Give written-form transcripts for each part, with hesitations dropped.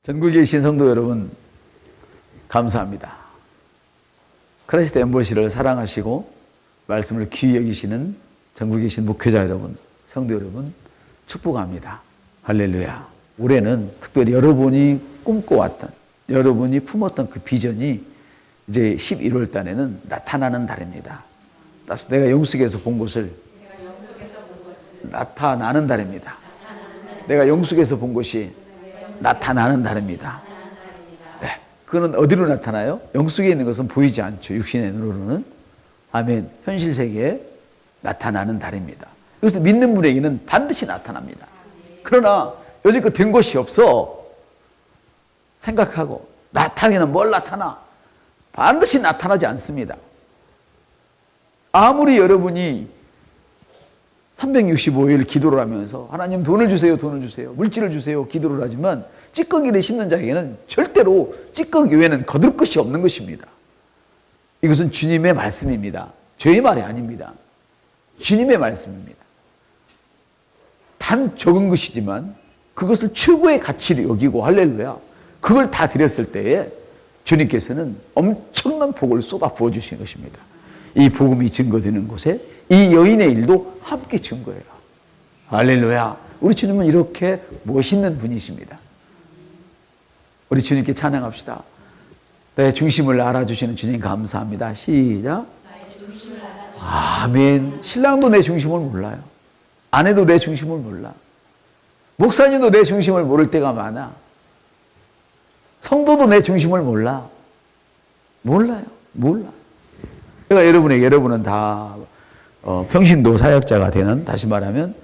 전국에 계신 성도 여러분, 감사합니다. 크라이스트 엠버시를 사랑하시고 말씀을 귀히 여기시는 전국에 계신 목회자 여러분, 성도 여러분, 축복합니다. 할렐루야. 올해는 특별히 여러분이 꿈꿔왔던, 여러분이 품었던 그 비전이 이제 11월 달에는 나타나는 달입니다. 내가 영숙에서 본 것을 나타나는 달입니다. 내가 영숙에서 본 것이 나타나는 달입니다. 네. 그건 어디로 나타나요? 영숙에 있는 것은 보이지 않죠. 육신의 눈으로는. 아멘. 현실 세계에 나타나는 달입니다. 그래서 믿는 분에게는 반드시 나타납니다. 그러나 여지껏 된 것이 없어 생각하고 나타내는 뭘 나타나? 반드시 나타나지 않습니다. 아무리 여러분이 365일 기도를 하면서 하나님 돈을 주세요, 돈을 주세요, 물질을 주세요 기도를 하지만 찌꺼기를 심는 자에게는 절대로 찌꺼기 외에는 거둘 것이 없는 것입니다. 이것은 주님의 말씀입니다. 저의 말이 아닙니다. 주님의 말씀입니다. 단 적은 것이지만 그것을 최고의 가치를 여기고 할렐루야, 그걸 다 드렸을 때에 주님께서는 엄청난 복을 쏟아 부어주시는 것입니다. 이 복음이 증거되는 곳에 이 여인의 일도 함께 증거해요. 할렐루야. 우리 주님은 이렇게 멋있는 분이십니다. 우리 주님께 찬양합시다. 내 중심을 알아주시는 주님 감사합니다. 시작. 아멘. 신랑도 내 중심을 몰라요. 아내도 내 중심을 몰라. 목사님도 내 중심을 모를 때가 많아. 성도도 내 중심을 몰라. 몰라요. 몰라. 그러니까 여러분은 다 평신도 사역자가 되는, 다시 말하면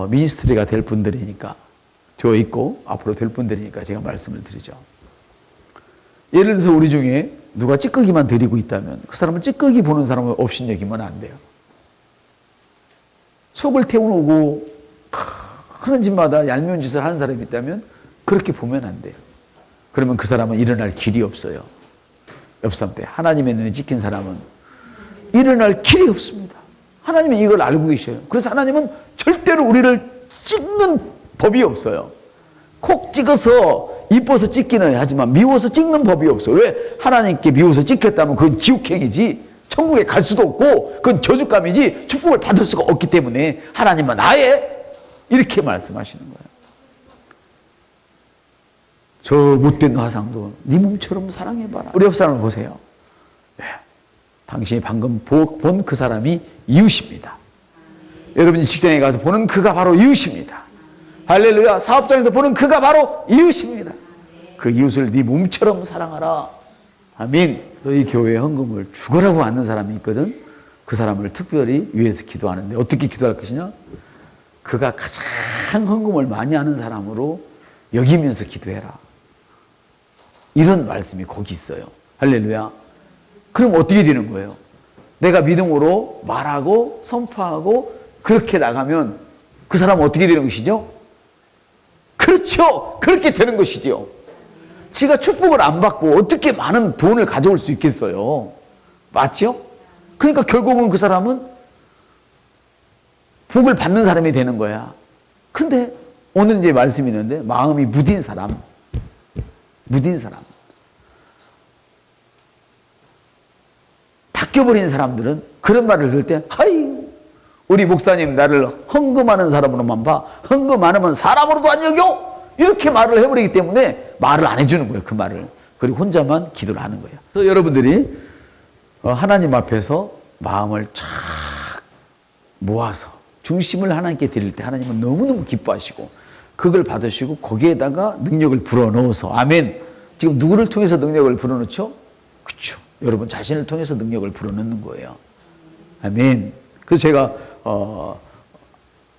미니스트리가 될 분들이니까, 저 있고 앞으로 될 분들이니까 제가 말씀을 드리죠. 예를 들어서 우리 중에 누가 찌꺼기만 드리고 있다면 그 사람은 찌꺼기 보는 사람을 업신여기면 안 돼요. 속을 태우고 하는 짓마다 얄미운 짓을 하는 사람이 있다면 그렇게 보면 안 돼요. 그러면 그 사람은 일어날 길이 없어요. 옆 사람 때 하나님의 눈에 찍힌 사람은 일어날 길이 없습니다. 하나님은 이걸 알고 계셔요. 그래서 하나님은 절대로 우리를 찍는 법이 없어요. 콕 찍어서 이뻐서 찍기는 하지만 미워서 찍는 법이 없어요. 왜? 하나님께 미워서 찍혔다면 그건 지옥행이지 천국에 갈 수도 없고 그건 저주감이지 축복을 받을 수가 없기 때문에 하나님은 아예 이렇게 말씀하시는 거예요. 저 못된 화상도 네 몸처럼 사랑해봐라. 우리 옆 사람을 보세요. 네. 당신이 방금 본 그 사람이 이웃입니다. 여러분이 직장에 가서 보는 그가 바로 이웃입니다. 할렐루야. 사업장에서 보는 그가 바로 이웃입니다. 그 이웃을 네 몸처럼 사랑하라. 아멘. 너희 교회에 헌금을 죽으라고 하는 사람이 있거든. 그 사람을 특별히 위해서 기도하는데 어떻게 기도할 것이냐? 그가 가장 헌금을 많이 하는 사람으로 여기면서 기도해라. 이런 말씀이 거기 있어요. 할렐루야. 그럼 어떻게 되는 거예요? 내가 믿음으로 말하고 선포하고 그렇게 나가면 그 사람은 어떻게 되는 것이죠? 그렇죠. 그렇게 되는 것이죠. 지가 축복을 안 받고 어떻게 많은 돈을 가져올 수 있겠어요? 맞죠? 그러니까 결국은 그 사람은 복을 받는 사람이 되는 거야. 근데 오늘 이제 말씀이 있는데 마음이 무딘 사람, 닦여버린 사람들은 그런 말을 들을 때, 하이, 우리 목사님 나를 헌금하는 사람으로만 봐. 헌금 안 하면 사람으로도 안 여겨. 이렇게 말을 해버리기 때문에 말을 안 해주는 거예요. 그 말을. 그리고 혼자만 기도를 하는 거예요. 그래서 여러분들이 하나님 앞에서 마음을 쫙 모아서 중심을 하나님께 드릴 때 하나님은 너무너무 기뻐하시고 그걸 받으시고 거기에다가 능력을 불어넣어서, 아멘. 지금 누구를 통해서 능력을 불어넣죠? 그렇죠. 여러분 자신을 통해서 능력을 불어넣는 거예요. 아멘. 그래서 제가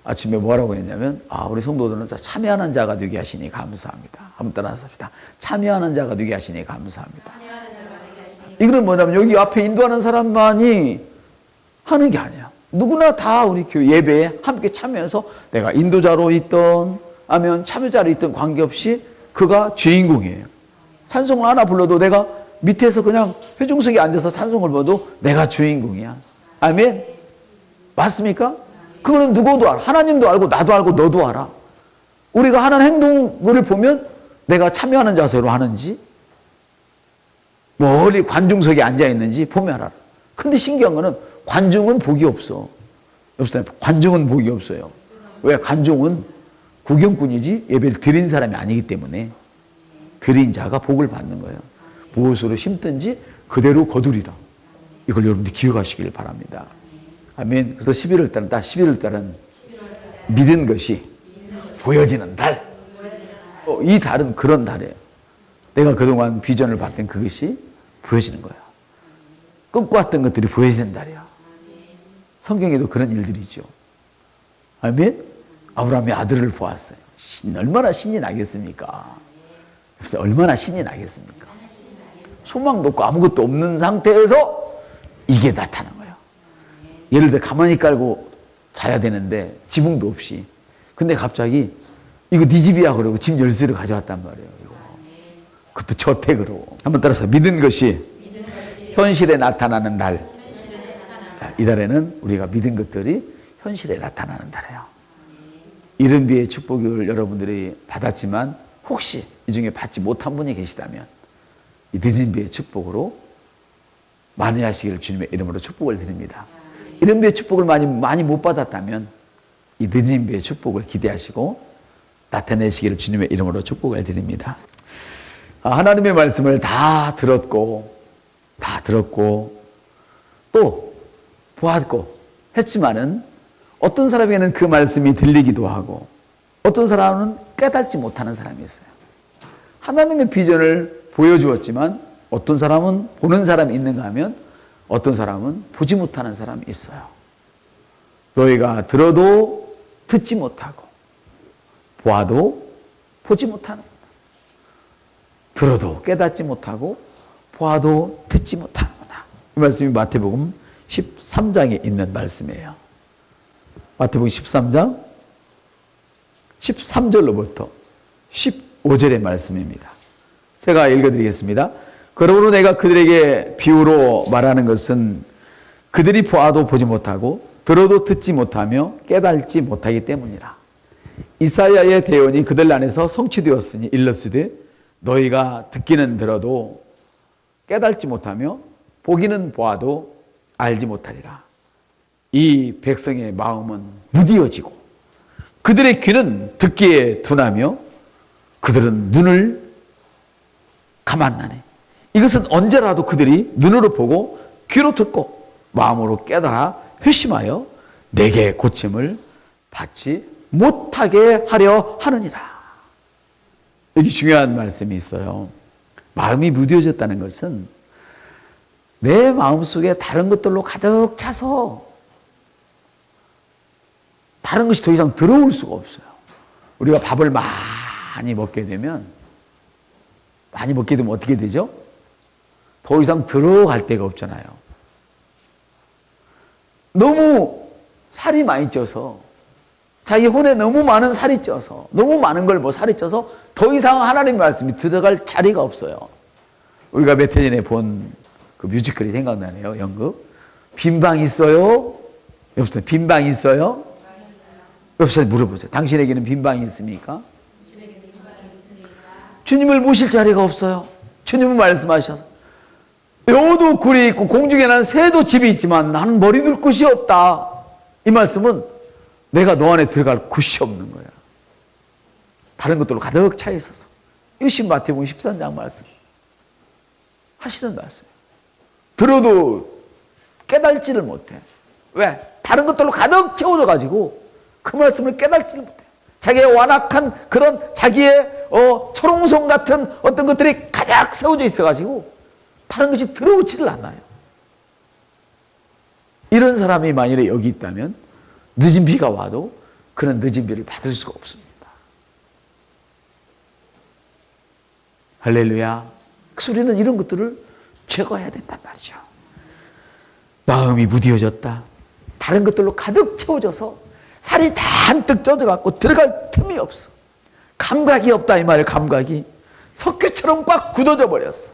아침에 뭐라고 했냐면, 우리 성도들은 참여하는 자가 되게 하시니 감사합니다. 한번 따라서 합시다. 참여하는 자가 되게 하시니 감사합니다. 이거는 뭐냐면 여기 앞에 인도하는 사람만이 하는 게 아니야. 누구나 다 우리 교회 예배에 함께 참여해서 내가 인도자로 있던 아니면 참여자로 있던 관계없이 그가 주인공이에요. 찬송을 하나 불러도 내가 밑에서 그냥 회중석에 앉아서 찬송을 불러도 내가 주인공이야. 아멘. 맞습니까? 그거는 누구도 알아. 하나님도 알고 나도 알고 너도 알아. 우리가 하는 행동을 보면 내가 참여하는 자세로 하는지, 멀리 관중석에 앉아 있는지 보면 알아. 근데 신기한 거는 관중은 복이 없어. 없어요. 관중은 복이 없어요. 왜? 관중은 구경꾼이지 예배를 드린 사람이 아니기 때문에 드린 자가 복을 받는 거예요. 무엇으로 심든지 그대로 거두리라. 이걸 여러분들 기억하시길 바랍니다. 아멘. 그래서 11월 달은 11월 달은 믿은 것이 보여지는 달. 이 달은 그런 달이에요. 내가 그동안 비전을 봤던 그것이 보여지는 거야. 꿈꿔왔던 것들이 보여지는 달이야. 성경에도 그런 일들이죠. 아멘. 아브라함이 아들을 보았어요. 얼마나 신이 나겠습니까? 얼마나 신이 나겠습니까? 소망도 없고 아무것도 없는 상태에서 이게 나타난 거예요. 예를 들어 가만히 깔고 자야 되는데 지붕도 없이. 근데 갑자기 이거 네 집이야 그러고 집 열쇠를 가져왔단 말이에요. 이거. 그것도 저택으로. 한번 따라서 믿은 것이 현실에 나타나는 달. 이 달에는 우리가 믿은 것들이 현실에 나타나는 달이에요. 이른비의 축복을 여러분들이 받았지만 혹시 이 중에 받지 못한 분이 계시다면 이 늦은 비의 축복으로 만회하시기를 주님의 이름으로 축복을 드립니다. 이른비의 축복을 많이 못 받았다면 이 늦은 비의 축복을 기대하시고 나타내시기를 주님의 이름으로 축복을 드립니다. 하나님의 말씀을 다 들었고 또 보았고 했지만은 어떤 사람에게는 그 말씀이 들리기도 하고 어떤 사람은 깨닫지 못하는 사람이 있어요. 하나님의 비전을 보여주었지만 어떤 사람은 보는 사람이 있는가 하면 어떤 사람은 보지 못하는 사람이 있어요. 너희가 들어도 듣지 못하고 보아도 보지 못하는, 들어도 깨닫지 못하고 보아도 듣지 못하는구나. 이 말씀이 마태복음 13장에 있는 말씀이에요. 마태복음 13장 13절로부터 15절의 말씀입니다. 제가 읽어드리겠습니다. 그러므로 내가 그들에게 비유로 말하는 것은 그들이 보아도 보지 못하고 들어도 듣지 못하며 깨달지 못하기 때문이라. 이사야의 대언이 그들 안에서 성취되었으니 일렀으되 너희가 듣기는 들어도 깨달지 못하며 보기는 보아도 알지 못하리라. 이 백성의 마음은 무디어지고 그들의 귀는 듣기에 둔하며 그들은 눈을 감았나니 이것은 언제라도 그들이 눈으로 보고 귀로 듣고 마음으로 깨달아 회심하여 내게 고침을 받지 못하게 하려 하느니라. 여기 중요한 말씀이 있어요. 마음이 무뎌졌다는 것은 내 마음속에 다른 것들로 가득 차서 다른 것이 더 이상 들어올 수가 없어요. 우리가 밥을 많이 먹게 되면 어떻게 되죠? 더 이상 들어갈 데가 없잖아요. 너무 살이 많이 쪄서 자기 혼에 너무 많은 살이 쪄서 너무 많은 걸 살이 쪄서 더 이상 하나님의 말씀이 들어갈 자리가 없어요. 우리가 몇 해 전에 본 그 뮤지컬이 생각나네요. 연극. 빈방 있어요? 여보세요. 빈방 있어요? 여보세요. 물어보세요. 당신에게는 빈방이 있습니까? 주님을 모실 자리가 없어요. 주님은 말씀하셔서 여우도 굴이 있고 공중에 난 새도 집이 있지만 나는 머리 둘 곳이 없다. 이 말씀은 내가 너 안에 들어갈 곳이 없는 거야. 다른 것들로 가득 차 있어서. 이것이 마태복음 13장 말씀 하시는 말씀이에요. 들어도 깨달지를 못해. 왜? 다른 것들로 가득 채워져 가지고 그 말씀을 깨달지를 못해. 자기의 완악한 그런 자기의 초롱성 같은 어떤 것들이 가득 세워져 있어 가지고 다른 것이 들어오지를 않아요. 이런 사람이 만일에 여기 있다면 늦은 비가 와도 그런 늦은 비를 받을 수가 없습니다. 할렐루야. 그래서 우리는 이런 것들을 제거해야 된단 말이죠. 마음이 무뎌졌다. 다른 것들로 가득 채워져서 살이 다 한뜩 쪄져갖고 들어갈 틈이 없어. 감각이 없다 이 말이에요. 감각이 석회처럼 꽉 굳어져 버렸어.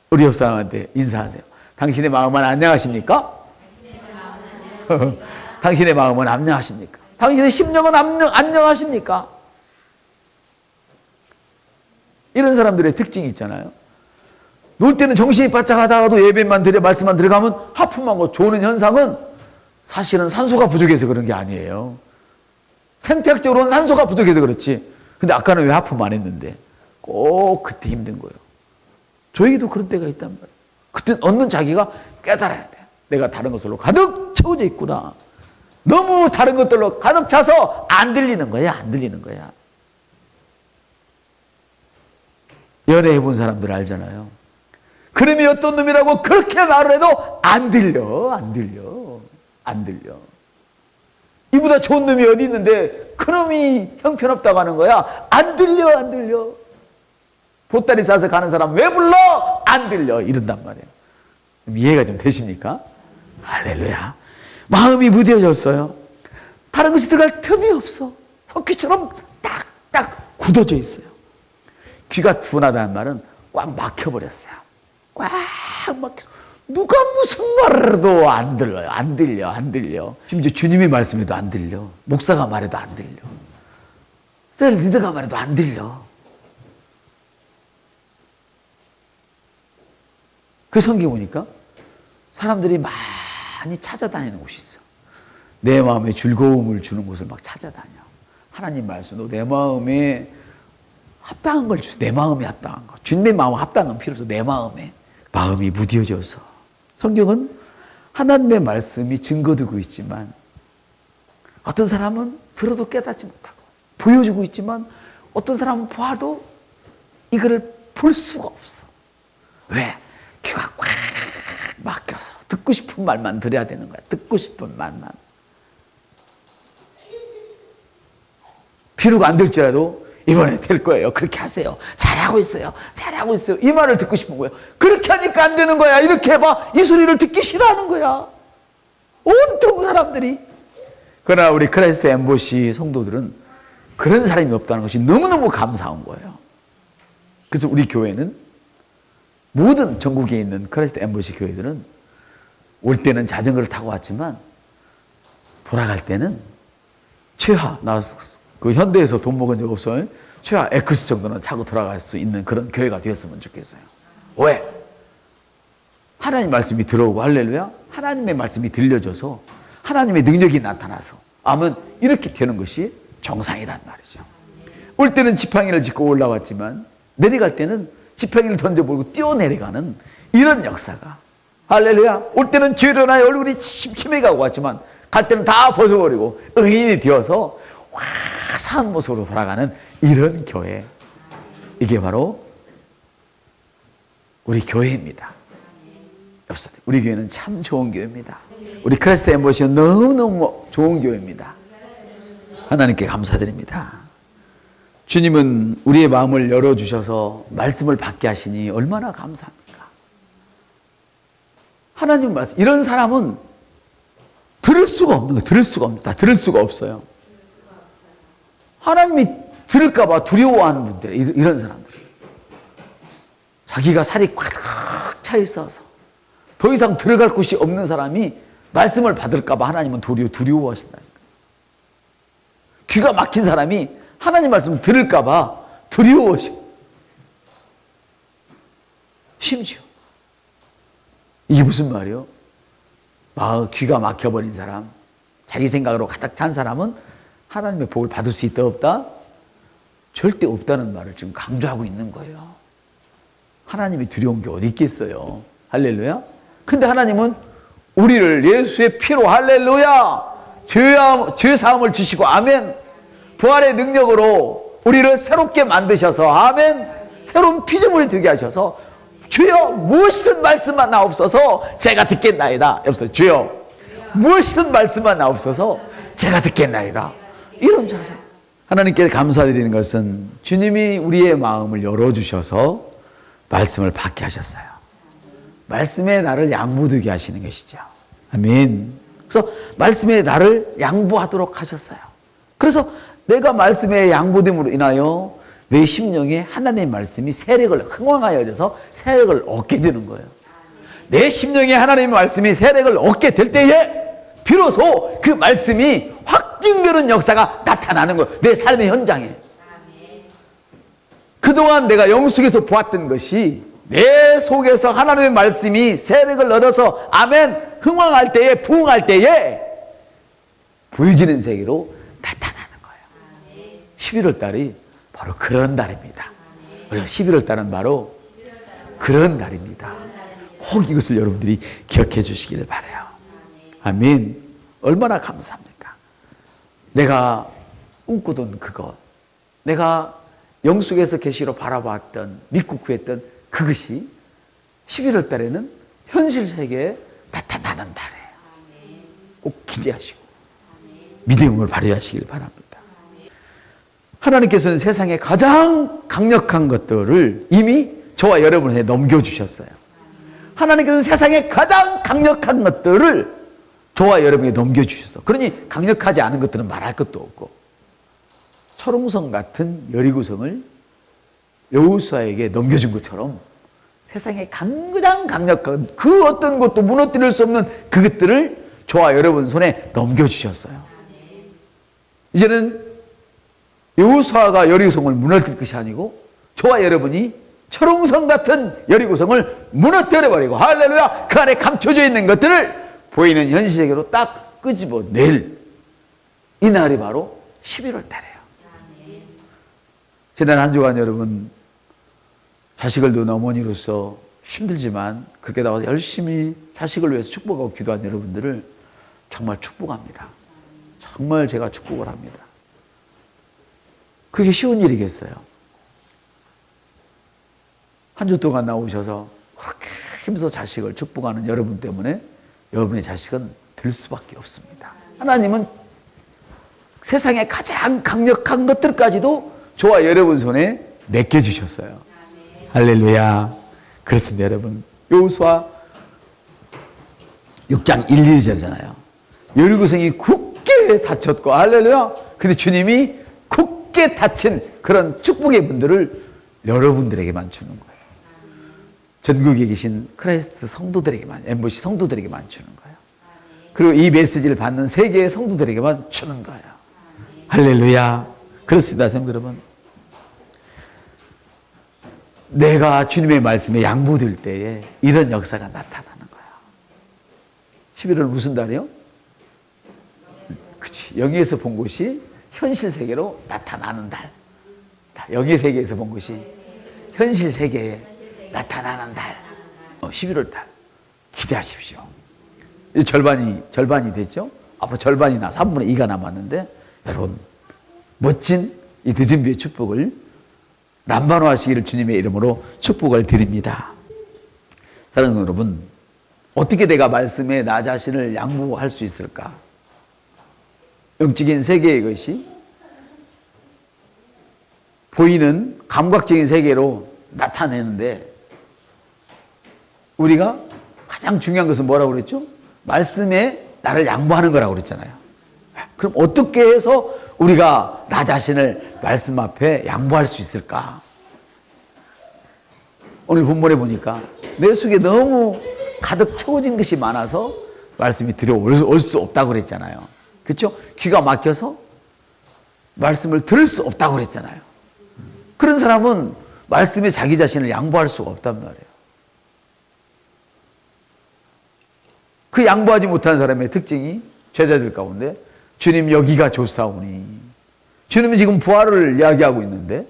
우리 옆 사람한테 인사하세요. 당신의 마음은 안녕하십니까? 당신의 마음은 안녕하십니까? 당신의 심령은 안녕하십니까? 이런 사람들의 특징이 있잖아요. 놀 때는 정신이 바짝 하다가도 예배만 드려 말씀만 들어가면 하품하고 조는 현상은 사실은 산소가 부족해서 그런 게 아니에요. 생태학적으로는 산소가 부족해서 그렇지. 근데 아까는 왜 하품 안 했는데? 꼭 그때 힘든 거예요. 저에게도 그런 때가 있단 말이에요. 그때 얻는 자기가 깨달아야 돼. 내가 다른 것으로 가득 채워져 있구나. 너무 다른 것들로 가득 차서 안 들리는 거야. 안 들리는 거야. 연애해 본 사람들 알잖아요. 그놈이 어떤 놈이라고 그렇게 말을 해도 안 들려. 안 들려. 안 들려. 이보다 좋은 놈이 어디 있는데 그놈이 형편없다고 하는 거야. 안 들려. 안 들려. 보따리 싸서 가는 사람 왜 불러? 안 들려. 이런단 말이에요. 이해가 좀 되십니까? 할렐루야. 마음이 무뎌졌어요. 다른 것이 들어갈 틈이 없어. 헛귀처럼 딱딱 굳어져 있어요. 귀가 둔하다는 말은 꽉 막혀버렸어요. 꽉 막혀. 누가 무슨 말을 해도 안 들려요. 안 들려. 안 들려. 심지어 주님이 말씀해도 안 들려. 목사가 말해도 안 들려. 셀 리더가 말해도 안 들려. 그 성경 보니까 사람들이 많이 찾아다니는 곳이 있어. 내 마음에 즐거움을 주는 곳을 막 찾아다녀. 하나님 말씀도 내 마음에 합당한 걸 주세요. 내 마음에 합당한 거. 주님의 마음 합당한 필요 없어. 내 마음에. 마음이 무뎌져서. 성경은 하나님의 말씀이 증거되고 있지만 어떤 사람은 들어도 깨닫지 못하고 보여주고 있지만 어떤 사람은 봐도 이거를 볼 수가 없어. 왜? 귀가 꽉 막혀서 듣고 싶은 말만 들어야 되는 거야. 듣고 싶은 말만. 비록 안 될지라도 이번에 될 거예요. 그렇게 하세요. 잘하고 있어요. 잘하고 있어요. 이 말을 듣고 싶은 거예요. 그렇게 하니까 안 되는 거야. 이렇게 해봐. 이 소리를 듣기 싫어하는 거야. 온통 사람들이. 그러나 우리 크라이스트 엠보시 성도들은 그런 사람이 없다는 것이 너무너무 감사한 거예요. 그래서 우리 교회는 모든 전국에 있는 크라이스트 엠보시 교회들은 올 때는 자전거를 타고 왔지만 돌아갈 때는 최하, 나 그 현대에서 돈 먹은 적 없어요. 최하 X 정도는 차고 돌아갈 수 있는 그런 교회가 되었으면 좋겠어요. 왜? 하나님 말씀이 들어오고 할렐루야. 하나님의 말씀이 들려져서 하나님의 능력이 나타나서 아멘 이렇게 되는 것이 정상이란 말이죠. 올 때는 지팡이를 짚고 올라왔지만 내려갈 때는 지팡이를 던져버리고 뛰어내려가는 이런 역사가 할렐루야. 올 때는 죄로 나의 얼굴이 침침해가고 왔지만 갈 때는 다 벗어버리고 의인이 되어서 화사한 모습으로 돌아가는 이런 교회. 이게 바로 우리 교회입니다. 우리 교회는 참 좋은 교회입니다. 우리 크라이스트 엠버시는 너무너무 좋은 교회입니다. 하나님께 감사드립니다. 주님은 우리의 마음을 열어주셔서 말씀을 받게 하시니 얼마나 감사합니까? 하나님 말씀. 이런 사람은 들을 수가 없는 거예요. 들을 수가 없다. 들을 수가 없어요. 하나님이 들을까봐 두려워하는 분들, 이런 사람들. 자기가 살이 꽉 차 있어서 더 이상 들어갈 곳이 없는 사람이 말씀을 받을까봐 하나님은 도리어 두려워하신다니까. 귀가 막힌 사람이 하나님 말씀 들을까봐 두려워하셔. 심지어 이게 무슨 말이요? 귀가 막혀버린 사람, 자기 생각으로 가득 찬 사람은 하나님의 복을 받을 수 있다 없다? 절대 없다는 말을 지금 강조하고 있는 거예요. 하나님이 두려운 게 어디 있겠어요? 할렐루야. 근데 하나님은 우리를 예수의 피로 할렐루야 죄 사함을 주시고 아멘 부활의 능력으로 우리를 새롭게 만드셔서 아멘 새로운 피조물이 되게 하셔서 주여 무엇이든 말씀만 나옵소서 제가 듣겠나이다. 여보세요. 주여 무엇이든 말씀만 나옵소서 제가 듣겠나이다. 이런 자세. 하나님께 감사드리는 것은 주님이 우리의 마음을 열어주셔서 말씀을 받게 하셨어요. 말씀의 나를 양보되게 하시는 것이죠. 아멘. 그래서 말씀의 나를 양보하도록 하셨어요. 그래서 내가 말씀에 양보됨으로 인하여 내 심령에 하나님의 말씀이 세력을 흥왕하여져서 세력을 얻게 되는 거예요. 내 심령에 하나님의 말씀이 세력을 얻게 될 때에 비로소 그 말씀이 확증되는 역사가 나타나는 거예요. 내 삶의 현장에. 그 그동안 내가 영속에서 보았던 것이 내 속에서 하나님의 말씀이 세력을 얻어서 아멘 흥왕할 때에 부흥할 때에 보여지는 세계로 나타나는 거예요. 11월 달이 바로 그런 달입니다. 우리가 11월 달은 바로 그런 달입니다. 꼭 이것을 여러분들이 기억해 주시기를 바라요. 아멘. 얼마나 감사합니까? 내가 꿈꾸던 그것, 내가 영속에서 계시로 바라봤던, 믿고 구했던 그것이 11월 달에는 현실 세계에 나타나는 달이에요. 꼭 기대하시고 믿음을 발휘하시길 바랍니다. 하나님께서는 세상에 가장 강력한 것들을 이미 저와 여러분에게 넘겨주셨어요. 하나님께서는 세상에 가장 강력한 것들을 저와 여러분에게 넘겨주셨어. 그러니 강력하지 않은 것들은 말할 것도 없고, 철옹성 같은 여리고성을 여호수아에게 넘겨준 것처럼 세상에 가장 강력한 그 어떤 것도 무너뜨릴 수 없는 그것들을 저와 여러분 손에 넘겨주셨어요. 이제는 여호수아가 여리고성을 무너뜨릴 것이 아니고 저와 여러분이 철옹성 같은 여리고성을 무너뜨려버리고, 할렐루야, 그 안에 감춰져 있는 것들을 보이는 현실세계로 딱 끄집어낼 이 날이 바로 11월 달이에요. 지난 한 주간 여러분, 자식을 둔 어머니로서 힘들지만 그렇게 나와서 열심히 자식을 위해서 축복하고 기도한 여러분들을 정말 축복합니다. 정말 제가 축복을 합니다. 그게 쉬운 일이겠어요? 한 주 동안 나오셔서 그렇게 힘써 자식을 축복하는 여러분 때문에 여러분의 자식은 될 수밖에 없습니다. 하나님은 세상에 가장 강력한 것들까지도 저와 여러분 손에 맡겨주셨어요. 할렐루야. 그렇습니다, 여러분. 여호수아 6장 1, 2절이잖아요. 여리고성이 굳게 닫혔고, 할렐루야. 근데 주님이 굳게 닫힌 그런 축복의 분들을 여러분들에게만 주는 거예요. 전국에 계신 크라이스트 성도들에게만, 엠보시 성도들에게만 주는 거예요. 그리고 이 메시지를 받는 세계의 성도들에게만 주는 거예요. 할렐루야. 그렇습니다, 성도 여러분. 내가 주님의 말씀에 양보될 때에 이런 역사가 나타나는 거예요. 11월은 무슨 달이요? 그치. 영에서 본 것이 현실 세계로 나타나는 달. 영의 세계에서 본 것이 현실 세계에 나타나는 달. 11월 달. 기대하십시오. 절반이 됐죠? 앞으로 절반이나 3분의 2가 남았는데, 여러분, 멋진 이 늦은 비의 축복을 람바노 하시기를 주님의 이름으로 축복을 드립니다. 사랑하는 여러분, 어떻게 내가 말씀에 나 자신을 양보할 수 있을까? 영적인 세계의 것이 보이는 감각적인 세계로 나타내는데, 우리가 가장 중요한 것은 뭐라고 그랬죠? 말씀에 나를 양보하는 거라고 그랬잖아요. 그럼 어떻게 해서 우리가 나 자신을 말씀 앞에 양보할 수 있을까? 오늘 본문에 보니까 내 속에 너무 가득 채워진 것이 많아서 말씀이 들어올 수 없다고 그랬잖아요. 그렇죠? 귀가 막혀서 말씀을 들을 수 없다고 그랬잖아요. 그런 사람은 말씀에 자기 자신을 양보할 수가 없단 말이에요. 그 양보하지 못하는 사람의 특징이 제자들 가운데 주님 여기가 좋사오니, 주님은 지금 부활을 이야기하고 있는데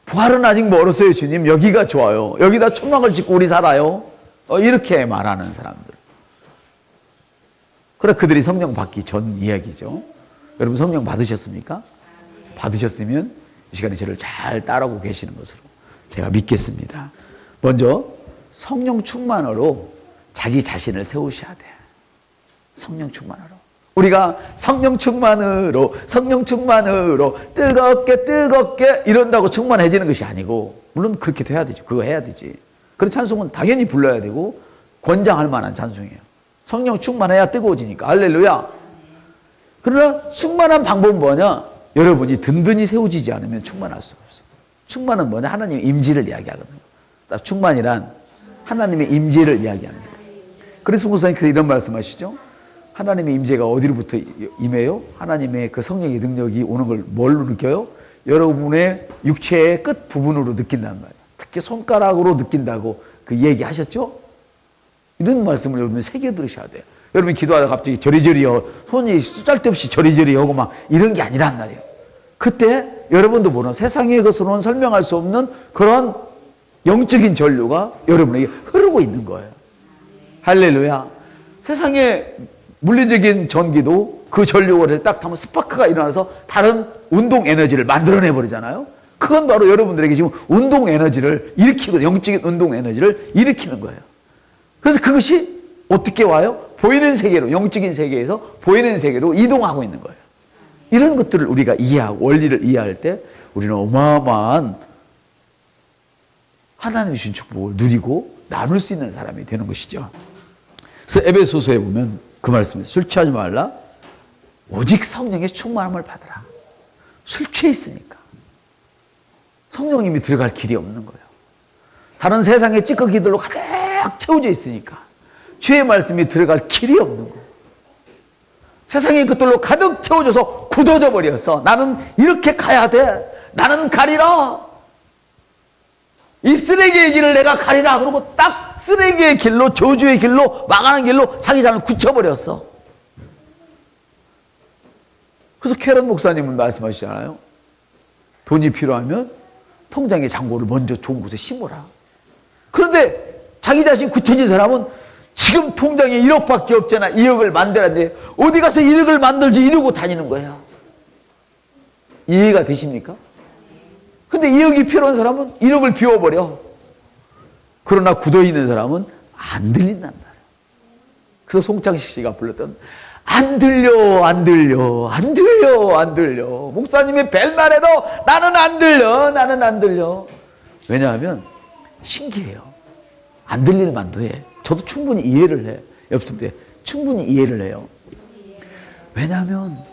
부활은 아직 멀었어요. 주님 여기가 좋아요. 여기다 초막을 짓고 우리 살아요. 이렇게 말하는 사람들. 그래, 그들이 성령 받기 전 이야기죠. 여러분 성령 받으셨습니까? 받으셨으면 이 시간에 저를 잘 따라오고 계시는 것으로 제가 믿겠습니다. 먼저 성령 충만으로 자기 자신을 세우셔야 돼요. 성령 충만으로. 우리가 성령 충만으로 뜨겁게 이런다고 충만해지는 것이 아니고, 물론 그렇게 돼야 되죠. 그거 해야 되지. 그런 찬송은 당연히 불러야 되고 권장할 만한 찬송이에요. 성령 충만해야 뜨거워지니까. 할렐루야. 그러나 충만한 방법은 뭐냐? 여러분이 든든히 세워지지 않으면 충만할 수가 없어요. 충만은 뭐냐? 하나님의 임재를 이야기하거든요. 충만이란 하나님의 임재를 이야기합니다. 그래서 목사님께서 이런 말씀하시죠. 하나님의 임재가 어디로부터 임해요? 하나님의 그 성령의 능력이 오는 걸 뭘로 느껴요? 여러분의 육체의 끝 부분으로 느낀단 말이에요. 특히 손가락으로 느낀다고 그 얘기하셨죠? 이런 말씀을 여러분이 새겨 들으셔야 돼요. 여러분이 기도하다가 갑자기 저리저리요, 손이 쓰잘데없이 저리저리하고 막 이런 게 아니란 말이에요. 그때 여러분도 모르는 세상의 것으로는 설명할 수 없는 그런 영적인 전류가 여러분에게 흐르고 있는 거예요. 할렐루야. 세상의 물리적인 전기도 그 전류가 딱 타면 스파크가 일어나서 다른 운동 에너지를 만들어내 버리잖아요. 그건 바로 여러분들에게 지금 운동 에너지를 일으키고, 영적인 운동 에너지를 일으키는 거예요. 그래서 그것이 어떻게 와요? 보이는 세계로, 영적인 세계에서 보이는 세계로 이동하고 있는 거예요. 이런 것들을 우리가 이해하고 원리를 이해할 때 우리는 어마어마한 하나님이 주신 축복을 누리고 나눌 수 있는 사람이 되는 것이죠. 그래서 에베소서에 보면 그 말씀입니다. 술 취하지 말라. 오직 성령의 충만함을 받으라. 술 취해 있으니까 성령님이 들어갈 길이 없는 거예요. 다른 세상의 찌꺼기들로 가득 채워져 있으니까 주의 말씀이 들어갈 길이 없는 거예요. 세상의 것들로 가득 채워져서 굳어져 버렸어. 나는 이렇게 가야 돼. 나는 가리라. 이 쓰레기의 길을 내가 가리라. 그러고 딱 쓰레기의 길로, 저주의 길로, 망하는 길로 자기 자신을 굳혀버렸어. 그래서 캐런 목사님은 말씀하시잖아요. 돈이 필요하면 통장에 잔고를 먼저 좋은 곳에 심어라. 그런데 자기 자신이 굳혀진 사람은 지금 통장에 1억밖에 없잖아. 2억을 만들어야 돼. 어디 가서 1억을 만들지 이러고 다니는 거야. 이해가 되십니까? 근데 2억이 필요한 사람은 1억을 비워버려. 그러나 굳어있는 사람은 안 들린단 말이야. 그래서 송창식 씨가 불렀던 안 들려, 안 들려, 안 들려, 안 들려. 목사님이 벨만 해도 나는 안 들려, 나는 안 들려. 왜냐하면 신기해요. 안 들릴 만도 해. 저도 충분히 이해를 해. 옆집 때 충분히 이해를 해요. 왜냐하면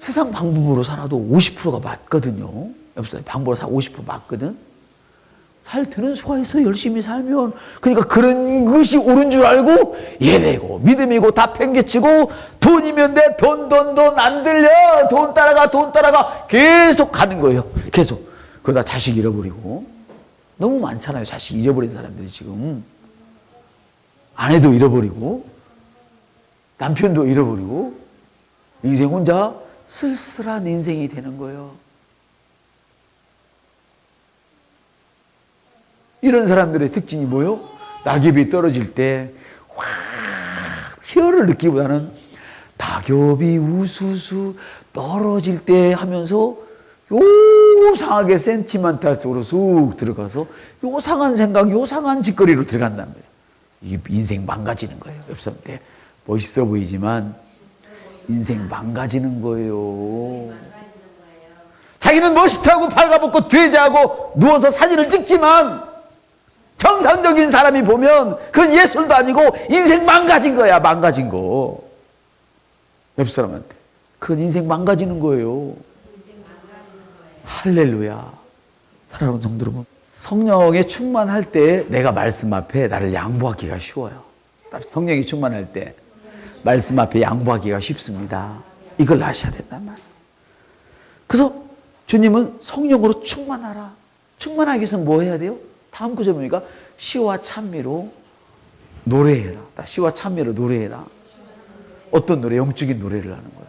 세상 방법으로 살아도 50%가 맞거든요. 옆집 방법으로 살아 50% 맞거든. 잘 되는 수가 있어. 열심히 살면. 그러니까 그런 것이 옳은 줄 알고 예배고 믿음이고 다 팽개치고 돈이면 돼. 돈 안 들려. 돈 따라가 계속 가는 거예요. 계속. 그러다 자식 잃어버리고. 너무 많잖아요. 자식 잃어버린 사람들이 지금. 아내도 잃어버리고 남편도 잃어버리고 인생 혼자 쓸쓸한 인생이 되는 거예요. 이런 사람들의 특징이 뭐예요? 낙엽이 떨어질 때 와, 희열을 느끼기보다는 낙엽이 우수수 떨어질 때 하면서 요상하게 센티멘탈 속으로 쑥 들어가서 요상한 생각, 요상한 짓거리로 들어간단 말이에요. 이게 인생 망가지는 거예요. 옆사람 때 멋있어 보이지만 인생 망가지는 거예요. 자기는 멋있다고 발가벗고 돼지하고 누워서 사진을 찍지만 정상적인 사람이 보면 그건 예술도 아니고 인생 망가진 거야. 망가진 거. 옆사람한테 그건 인생 망가지는 거예요. 할렐루야. 사랑하는 성도 여러분, 성령에 충만할 때 내가 말씀 앞에 나를 양보하기가 쉬워요. 성령이 충만할 때 말씀 앞에 양보하기가 쉽습니다. 이걸 아셔야 된단 말이에요. 그래서 주님은 성령으로 충만하라. 충만하기 위해서는 뭐 해야 돼요? 다음 구절 보니까 시와 찬미로 노래해라. 시와 찬미로 노래해라. 어떤 노래? 영적인 노래를 하는 거예요.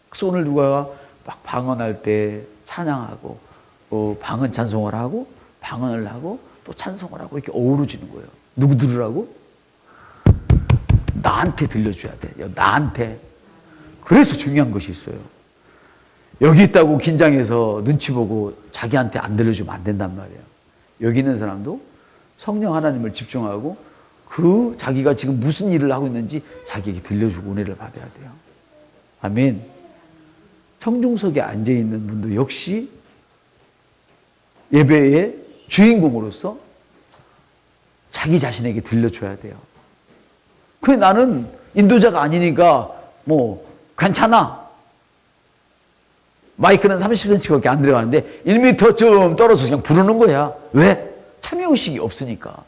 그래서 오늘 누가 막 방언할 때 찬양하고 방언 찬송을 하고 방언을 하고 또 찬송을 하고 이렇게 어우러지는 거예요. 누구 들으라고? 나한테 들려줘야 돼. 나한테. 그래서 중요한 것이 있어요. 여기 있다고 긴장해서 눈치 보고 자기한테 안 들려주면 안 된단 말이에요. 여기 있는 사람도 성령 하나님을 집중하고 그 자기가 지금 무슨 일을 하고 있는지 자기에게 들려주고 은혜를 받아야 돼요. 아멘. 청중석에 앉아있는 분도 역시 예배의 주인공으로서 자기 자신에게 들려줘야 돼요. 그래 나는 인도자가 아니니까 뭐 괜찮아. 마이크는 30cm밖에 안 들어가는데 1m쯤 떨어져서 그냥 부르는 거야. 왜? 참여의식이 없으니까.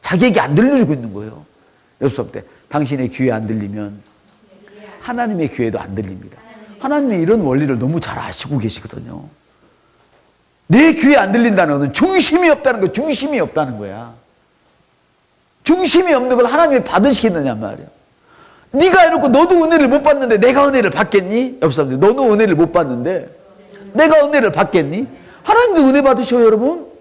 자기에게 안 들려주고 있는 거예요. 여섯 때 당신의 귀에 안 들리면 하나님의 귀에도 안 들립니다. 하나님이 이런 원리를 너무 잘 아시고 계시거든요. 내 귀에 안 들린다는 것은 중심이 없다는 거야. 중심이 없다는 거야. 중심이 없는 걸 하나님이 받으시겠느냐 말이야. 네가 해놓고 너도 은혜를 못 받는데 내가 은혜를 받겠니? 옆 사람들, 너도 은혜를 못 받는데 내가 은혜를 받겠니? 하나님도 은혜 받으셔요, 여러분.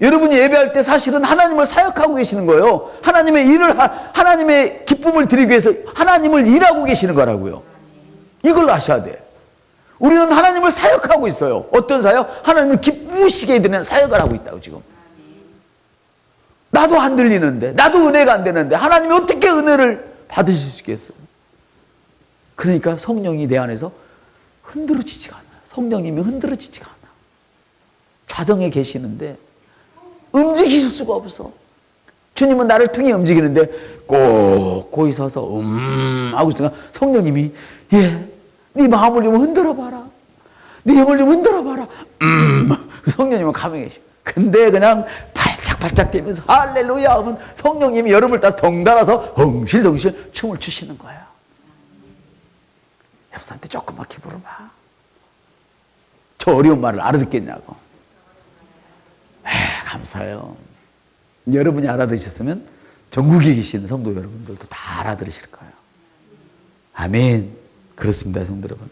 여러분이 예배할 때 사실은 하나님을 사역하고 계시는 거예요. 하나님의 일을, 하나님의 기쁨을 드리기 위해서 하나님을 일하고 계시는 거라고요. 이걸 아셔야 돼. 우리는 하나님을 사역하고 있어요. 어떤 사역? 하나님을 기쁘시게 해드리는 사역을 하고 있다고 지금. 나도 안 들리는데, 나도 은혜가 안 되는데 하나님이 어떻게 은혜를 받으실 수 있겠어요? 그러니까 성령이 내 안에서 흔들어지지가 않아요. 성령님이 흔들어지지가 않아. 좌정에 계시는데 움직이실 수가 없어. 주님은 나를 통해 움직이는데 꼭 거기 서서 하고 있으니까 성령님이 네 마음을 좀 흔들어 봐라. 네 영을 좀 흔들어 봐라. 성령님은 가만히 계셔. 근데 그냥 발짝발짝 뛰면서 할렐루야 하면 성령님이 여러분을 따라 덩달아서 덩실덩실 춤을 추시는 거야. 옆사람한테 조그맣게 물어봐. 저 어려운 말을 알아듣겠냐고. 감사해요. 여러분이 알아들으셨으면 전국에 계신 성도 여러분들도 다 알아들으실 거예요. 아멘. 그렇습니다, 성도 여러분.